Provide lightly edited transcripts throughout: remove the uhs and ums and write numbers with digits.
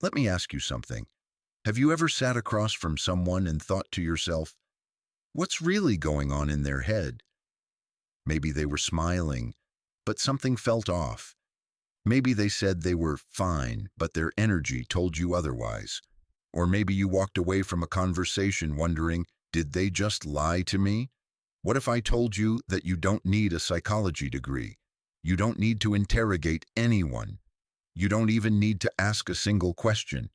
Let me ask you something. Have you ever sat across from someone and thought to yourself, what's really going on in their head? Maybe they were smiling, but something felt off. Maybe they said they were fine, but their energy told you otherwise. Or maybe you walked away from a conversation wondering, did they just lie to me? What if I told you that you don't need a psychology degree? You don't need to interrogate anyone. You don't even need to ask a single question.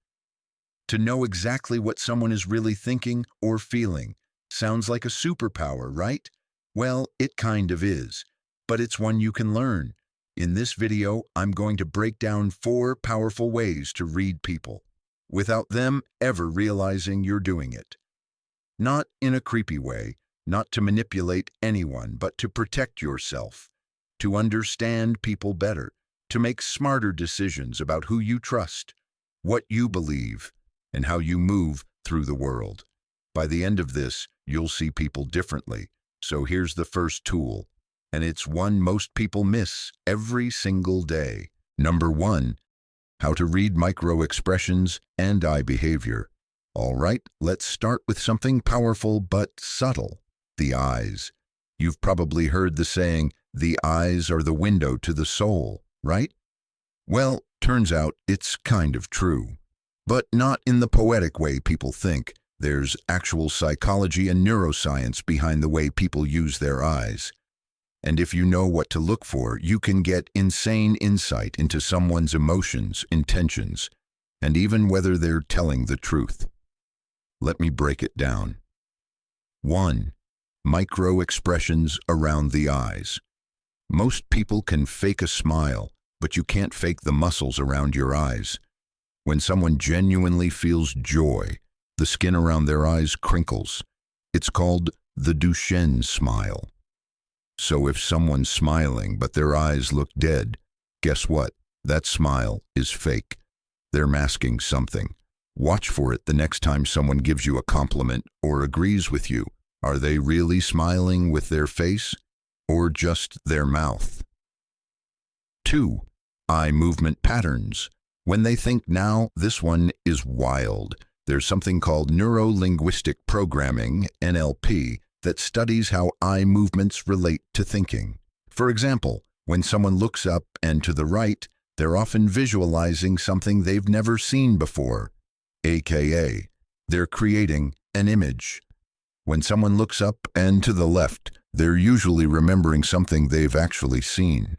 To know exactly what someone is really thinking or feeling sounds like a superpower, right? Well, it kind of is, but it's one you can learn. In this video, I'm going to break down 4 powerful ways to read people, without them ever realizing you're doing it. Not in a creepy way, not to manipulate anyone, but to protect yourself, to understand people better, to make smarter decisions about who you trust, what you believe, and how you move through the world. By the end of this, you'll see people differently. So here's the first tool, and it's one most people miss every single day. Number 1, how to read micro-expressions and eye behavior. All right, let's start with something powerful but subtle, the eyes. You've probably heard the saying, the eyes are the window to the soul, right? Well, turns out it's kind of true. But not in the poetic way people think. There's actual psychology and neuroscience behind the way people use their eyes. And if you know what to look for, you can get insane insight into someone's emotions, intentions, and even whether they're telling the truth. Let me break it down. 1. Micro-expressions around the eyes. Most people can fake a smile, but you can't fake the muscles around your eyes. When someone genuinely feels joy, the skin around their eyes crinkles. It's called the Duchenne smile. So if someone's smiling but their eyes look dead, guess what? That smile is fake. They're masking something. Watch for it the next time someone gives you a compliment or agrees with you. Are they really smiling with their face or just their mouth? 2. Eye movement patterns. When they think now, this one is wild. There's something called neuro-linguistic programming, NLP, that studies how eye movements relate to thinking. For example, when someone looks up and to the right, they're often visualizing something they've never seen before, aka, they're creating an image. When someone looks up and to the left, they're usually remembering something they've actually seen.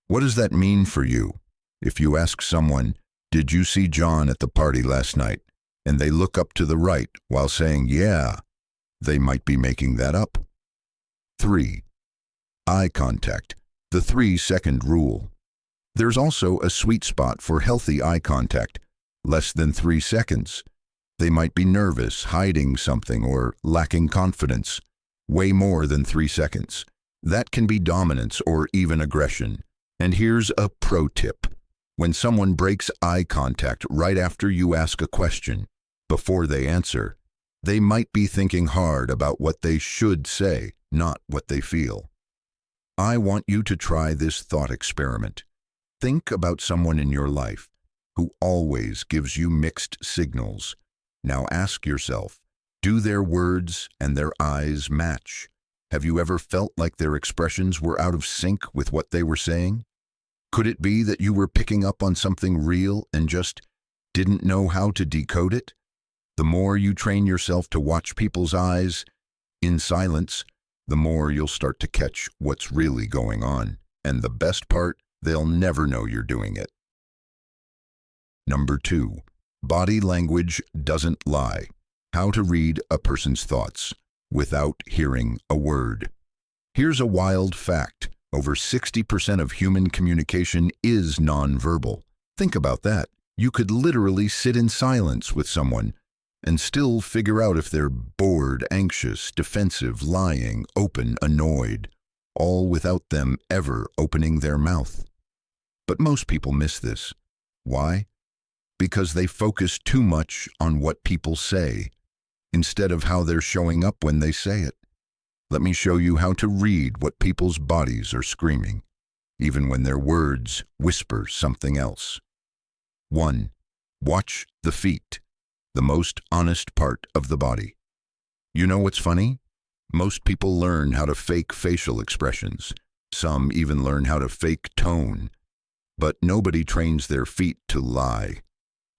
What does that mean for you? If you ask someone, "Did you see John at the party last night?" and they look up to the right while saying, "Yeah," they might be making that up. 3. Eye contact, the 3-second rule. There's also a sweet spot for healthy eye contact, less than 3 seconds. They might be nervous, hiding something, or lacking confidence. Way more than 3 seconds. That can be dominance or even aggression. And here's a pro tip. When someone breaks eye contact right after you ask a question, before they answer, they might be thinking hard about what they should say, not what they feel. I want you to try this thought experiment. Think about someone in your life who always gives you mixed signals. Now ask yourself, do their words and their eyes match? Have you ever felt like their expressions were out of sync with what they were saying? Could it be that you were picking up on something real and just didn't know how to decode it? The more you train yourself to watch people's eyes in silence, the more you'll start to catch what's really going on. And the best part, they'll never know you're doing it. Number 2, body language doesn't lie. How to read a person's thoughts without hearing a word. Here's a wild fact. Over 60% of human communication is nonverbal. Think about that. You could literally sit in silence with someone and still figure out if they're bored, anxious, defensive, lying, open, annoyed, all without them ever opening their mouth. But most people miss this. Why? Because they focus too much on what people say, instead of how they're showing up when they say it. Let me show you how to read what people's bodies are screaming, even when their words whisper something else. 1. Watch the feet, the most honest part of the body. You know what's funny? Most people learn how to fake facial expressions. Some even learn how to fake tone. But nobody trains their feet to lie.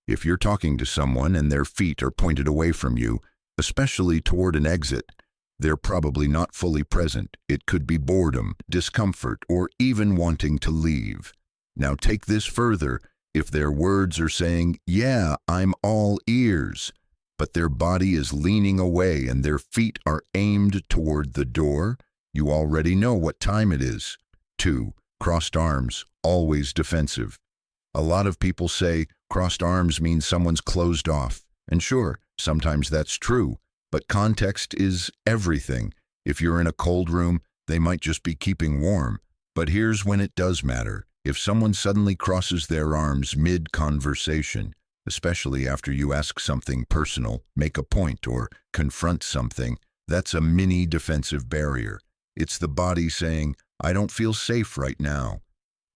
If you're talking to someone and their feet are pointed away from you, especially toward an exit, they're probably not fully present. It could be boredom, discomfort, or even wanting to leave. Now take this further. If their words are saying, "Yeah, I'm all ears," but their body is leaning away and their feet are aimed toward the door, you already know what time it is. 2. Crossed arms, always defensive. A lot of people say crossed arms means someone's closed off. And sure, sometimes that's true, but context is everything. If you're in a cold room, they might just be keeping warm. But here's when it does matter. If someone suddenly crosses their arms mid-conversation, especially after you ask something personal, make a point, or confront something, that's a mini defensive barrier. It's the body saying, "I don't feel safe right now."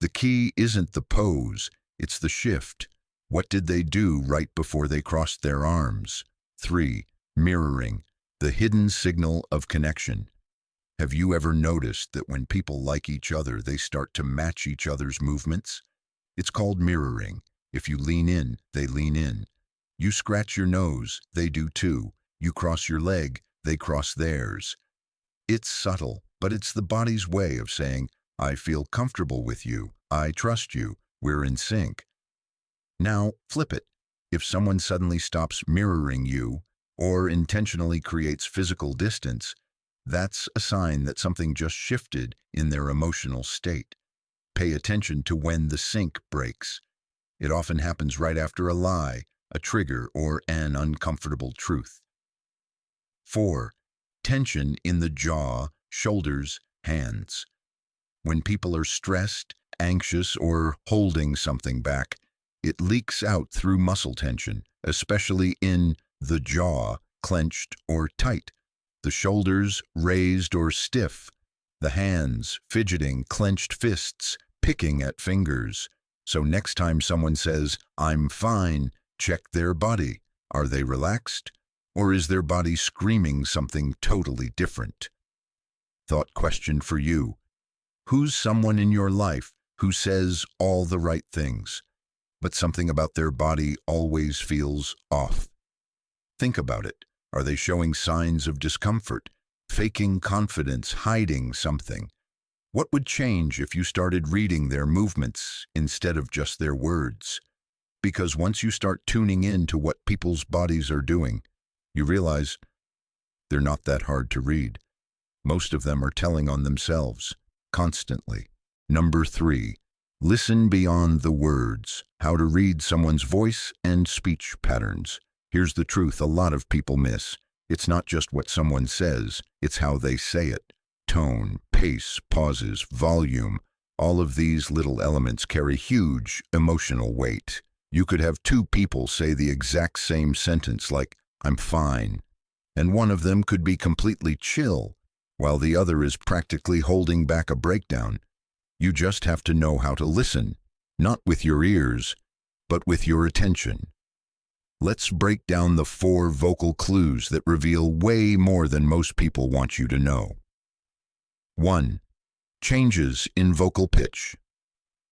The key isn't the pose, it's the shift. What did they do right before they crossed their arms? 3. Mirroring, the hidden signal of connection. Have you ever noticed that when people like each other, they start to match each other's movements? It's called mirroring. If you lean in, they lean in. You scratch your nose, they do too. You cross your leg, they cross theirs. It's subtle, but it's the body's way of saying, "I feel comfortable with you. I trust you. We're in sync." Now, flip it. If someone suddenly stops mirroring you or intentionally creates physical distance, that's a sign that something just shifted in their emotional state. Pay attention to when the sync breaks. It often happens right after a lie, a trigger, or an uncomfortable truth. 4. Tension in the jaw, shoulders, hands. When people are stressed, anxious, or holding something back, it leaks out through muscle tension, especially in the jaw, clenched or tight, the shoulders raised or stiff, the hands fidgeting, clenched fists, picking at fingers. So next time someone says, "I'm fine," check their body. Are they relaxed? Or is their body screaming something totally different? Thought question for you. Who's someone in your life who says all the right things, but something about their body always feels off? Think about it. Are they showing signs of discomfort, faking confidence, hiding something? What would change if you started reading their movements instead of just their words? Because once you start tuning in to what people's bodies are doing, you realize they're not that hard to read. Most of them are telling on themselves, constantly. Number 3, listen beyond the words. How to read someone's voice and speech patterns. Here's the truth a lot of people miss. It's not just what someone says, it's how they say it. Tone, pace, pauses, volume, all of these little elements carry huge emotional weight. You could have 2 people say the exact same sentence like, "I'm fine," and one of them could be completely chill, while the other is practically holding back a breakdown. You just have to know how to listen, not with your ears, but with your attention. Let's break down the 4 vocal clues that reveal way more than most people want you to know. 1. Changes in vocal pitch.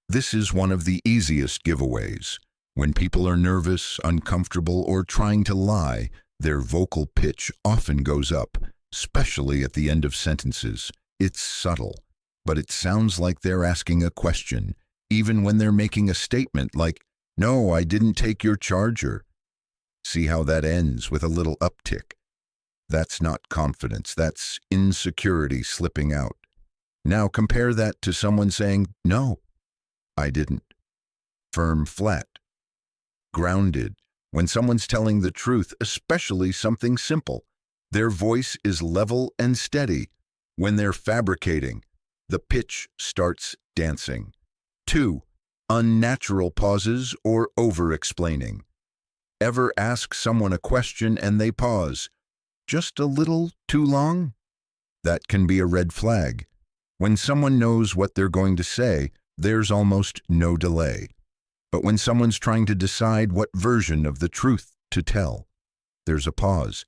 This is one of the easiest giveaways. When people are nervous, uncomfortable, or trying to lie, their vocal pitch often goes up, especially at the end of sentences. It's subtle, but it sounds like they're asking a question, even when they're making a statement like, "No, I didn't take your charger." See how that ends with a little uptick? That's not confidence, that's insecurity slipping out. Now compare that to someone saying, "No, I didn't." Firm, flat, grounded. When someone's telling the truth, especially something simple, their voice is level and steady. When they're fabricating, the pitch starts dancing. 2. Unnatural pauses or over-explaining. Ever ask someone a question and they pause just a little too long? That can be a red flag. When someone knows what they're going to say, there's almost no delay. But when someone's trying to decide what version of the truth to tell, there's a pause,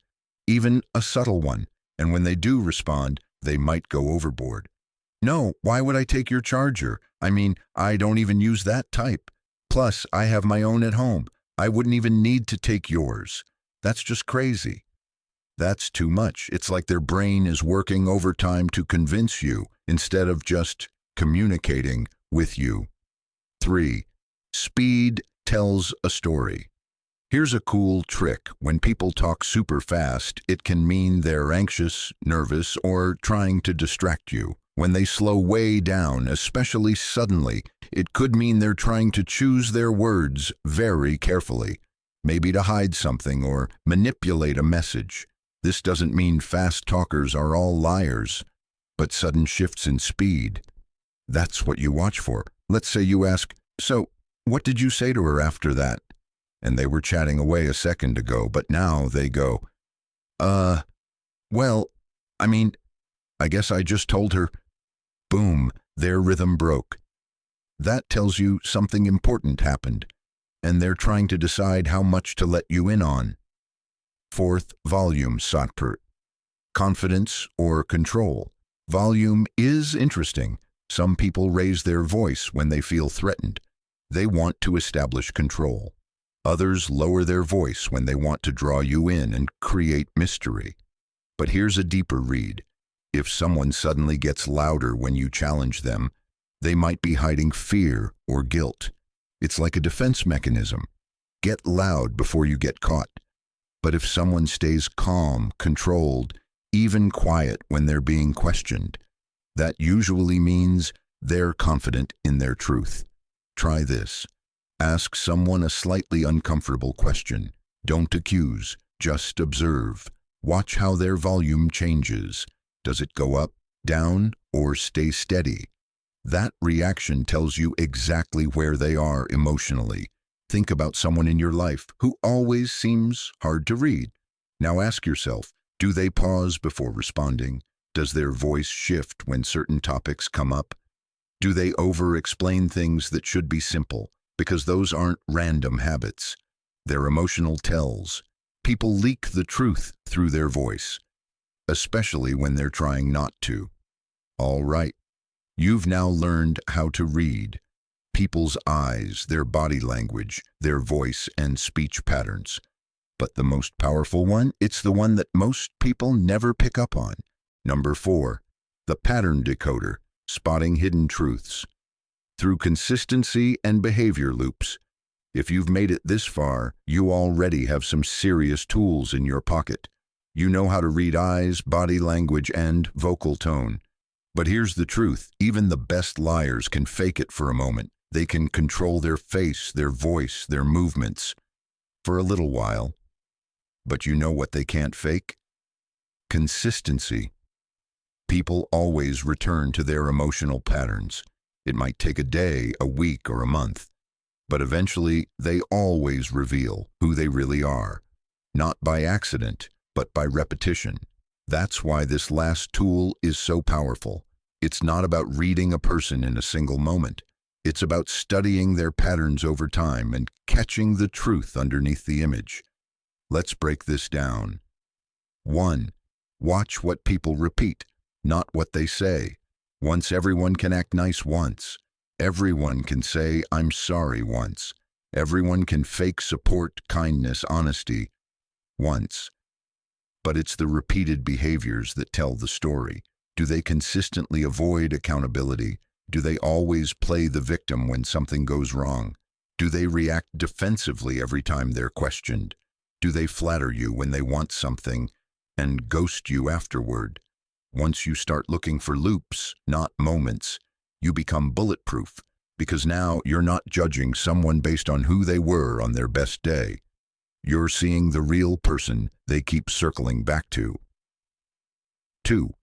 even a subtle one, and when they do respond, they might go overboard. No, why would I take your charger? I mean, I don't even use that type. Plus, I have my own at home. I wouldn't even need to take yours. That's just crazy. That's too much. It's like their brain is working overtime to convince you instead of just communicating with you. 3. Speed tells a story. Here's a cool trick. When people talk super fast, it can mean they're anxious, nervous, or trying to distract you. When they slow way down, especially suddenly, it could mean they're trying to choose their words very carefully, maybe to hide something or manipulate a message. This doesn't mean fast talkers are all liars, but sudden shifts in speed, that's what you watch for. Let's say you ask, "So, what did you say to her after that?" And they were chatting away a second ago, but now they go, well, I guess I just told her." Boom, their rhythm broke. That tells you something important happened, and they're trying to decide how much to let you in on. 4th, volume satpur. Confidence or control. Volume is interesting. Some people raise their voice when they feel threatened. They want to establish control. Others lower their voice when they want to draw you in and create mystery. But here's a deeper read. If someone suddenly gets louder when you challenge them, they might be hiding fear or guilt. It's like a defense mechanism. Get loud before you get caught. But if someone stays calm, controlled, even quiet when they're being questioned, that usually means they're confident in their truth. Try this. Ask someone a slightly uncomfortable question. Don't accuse, just observe. Watch how their volume changes. Does it go up, down, or stay steady? That reaction tells you exactly where they are emotionally. Think about someone in your life who always seems hard to read. Now ask yourself, do they pause before responding? Does their voice shift when certain topics come up? Do they over-explain things that should be simple? Because those aren't random habits. They're emotional tells. People leak the truth through their voice, especially when they're trying not to. All right, you've now learned how to read people's eyes, their body language, their voice, and speech patterns. But the most powerful one, it's the one that most people never pick up on. Number 4, the pattern decoder, spotting hidden truths. Through consistency and behavior loops, if you've made it this far, you already have some serious tools in your pocket. You know how to read eyes, body language, and vocal tone. But here's the truth, even the best liars can fake it for a moment. They can control their face, their voice, their movements for a little while. But you know what they can't fake? Consistency. People always return to their emotional patterns. It might take a day, a week, or a month, but eventually they always reveal who they really are, not by accident, but by repetition. That's why this last tool is so powerful. It's not about reading a person in a single moment. It's about studying their patterns over time and catching the truth underneath the image. Let's break this down. 1. Watch what people repeat, not what they say. Once everyone can act nice once. Everyone can say, "I'm sorry" once. Everyone can fake support, kindness, honesty once. But it's the repeated behaviors that tell the story. Do they consistently avoid accountability? Do they always play the victim when something goes wrong? Do they react defensively every time they're questioned? Do they flatter you when they want something and ghost you afterward? Once you start looking for loops, not moments, you become bulletproof, because now you're not judging someone based on who they were on their best day. You're seeing the real person they keep circling back to. 2.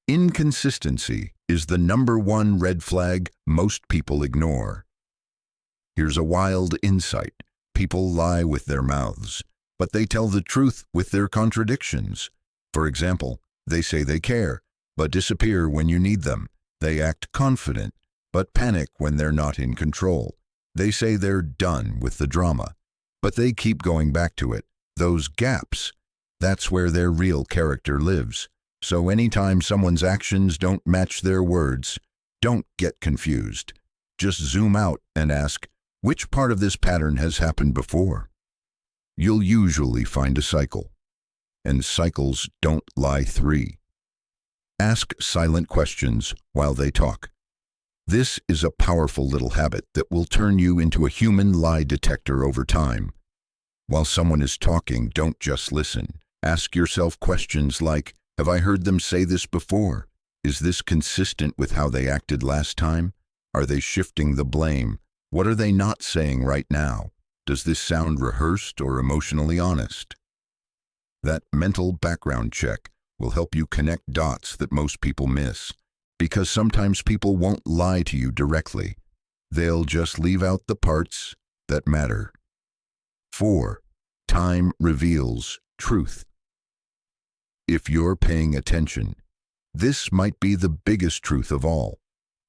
Inconsistency is the #1 red flag most people ignore. Here's a wild insight. People lie with their mouths, but they tell the truth with their contradictions. For example, they say they care, but disappear when you need them. They act confident, but panic when they're not in control. They say they're done with the drama, but they keep going back to it. Those gaps, that's where their real character lives. So anytime someone's actions don't match their words, don't get confused. Just zoom out and ask, which part of this pattern has happened before? You'll usually find a cycle. And cycles don't lie. 3. Ask silent questions while they talk. This is a powerful little habit that will turn you into a human lie detector over time. While someone is talking, don't just listen. Ask yourself questions like, have I heard them say this before? Is this consistent with how they acted last time? Are they shifting the blame? What are they not saying right now? Does this sound rehearsed or emotionally honest? That mental background check will help you connect dots that most people miss, because sometimes people won't lie to you directly. They'll just leave out the parts that matter. 4. Time reveals truth. If you're paying attention, this might be the biggest truth of all.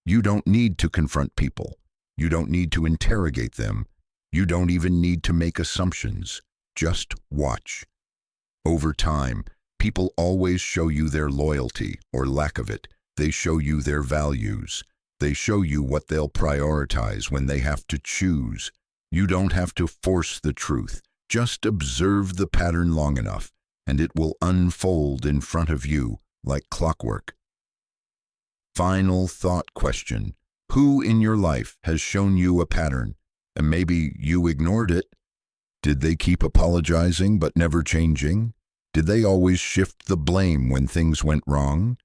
You don't need to confront people. You don't need to interrogate them. You don't even need to make assumptions. Just watch. Over time, people always show you their loyalty or lack of it. They show you their values. They show you what they'll prioritize when they have to choose. You don't have to force the truth. Just observe the pattern long enough, and it will unfold in front of you like clockwork. Final thought question. Who in your life has shown you a pattern, and maybe you ignored it? Did they keep apologizing but never changing? Did they always shift the blame when things went wrong?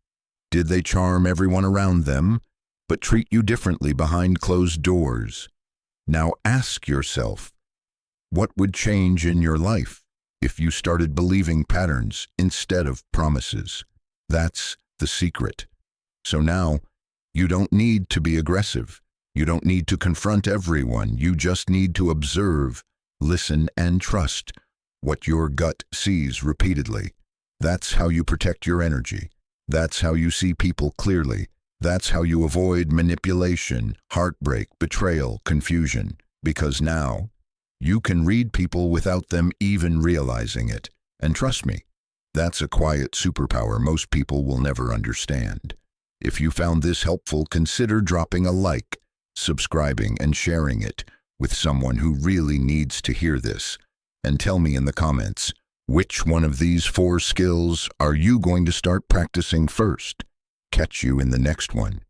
Did they charm everyone around them, but treat you differently behind closed doors? Now ask yourself, what would change in your life if you started believing patterns instead of promises? That's the secret. So now, you don't need to be aggressive. You don't need to confront everyone. You just need to observe, listen, and trust what your gut sees repeatedly. That's how you protect your energy. That's how you see people clearly. That's how you avoid manipulation, heartbreak, betrayal, confusion. Because now, you can read people without them even realizing it. And trust me, that's a quiet superpower most people will never understand. If you found this helpful, consider dropping a like, subscribing, and sharing it with someone who really needs to hear this. And tell me in the comments, which one of these 4 skills are you going to start practicing first? Catch you in the next one.